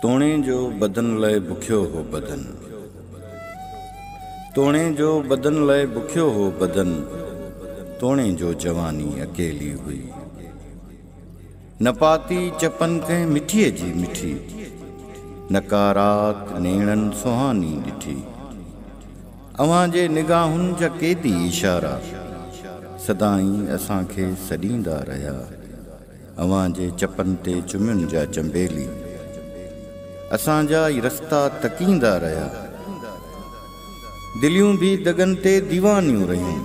तोणे जो बदन लय बुख्यो हो बदन, तोणे जो बदन लय बुख्यो हो बदन, तोणे जो जवानी अकेली हुई। न पाती चपन कंहिं मिठीअ जी मिठी, न का रात नेणन सुहानी ॾिठी। अव्हां जे निगाहुनि जा केॾी इशारा सदाईं असांखे सॾींदा रहिया। अव्हां जे चपन ते चुमियुनि जा चंबेली असांजा ई रस्ता तकींदा रहिया। दिलियूं भी दगन ते दीवानियूं रहियूं।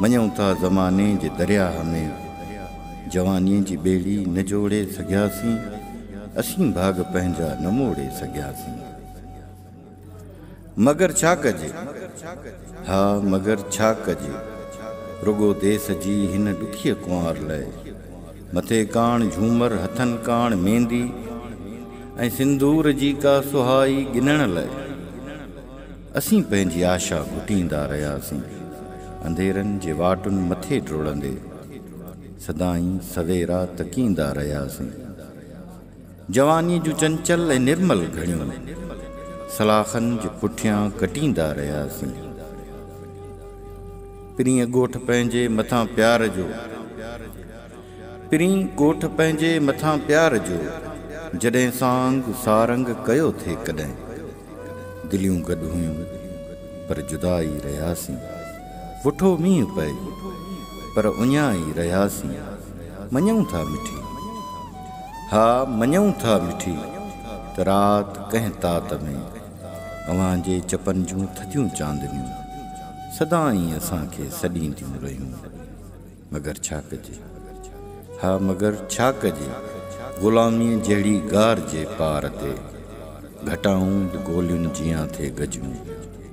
मञूं था ज़माने जे दरियाह में जवानीअ जी ॿेड़ी न जोड़े सघियासीं। असीं भाग पंहिंजा न मोड़े सघियासीं। मगर छा कजे, हा मगर छा कजे, रुगो देस जी हिन ॾुखिए कुंवार लाइ। मथे काण झूमर हथनि काण मेहंदी ऐं सिंदूर जी का सुहाई गिनण लाइ। असीं पंहिंजी आशा घुटींदा रहियासीं। अंधेरनि जे वाटुनि मथे डोड़ंदे सदाईं सवेरा तकींदा रहियासीं। जवानी जूं चंचल ऐं निर्मल घड़ियूं सलाखनि जे पुठियां कटींदा रहियासीं। पिरीं ॻोठ पंहिंजे मथां प्यार जो, पिरीं ॻोठ पंहिंजे मथां प्यार जो, जॾहिं सांग सारंग कयो थे कॾहिं। दिलियूं गॾु हुयूं पर जुदा ई रहियासीं। पुठो मींहुं पए पर उञा ई रहियासीं। मञूं था मिठी, हा मञूं था मिठी, त राति कंहिं तात में अव्हां जे चपन जूं थधियूं चांदनियूं सदाईं असांखे सॾींदियूं रहियूं। मगर छा कजे, हा मगर छा कजे, ग़ुलामीअ जहिड़ी गार जे पार ते घटाऊं बि ॻोल्हियुनि जियां थे गजूं,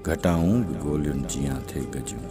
घटाऊं बि ॻोल्हियुनि जियां थे गजूं।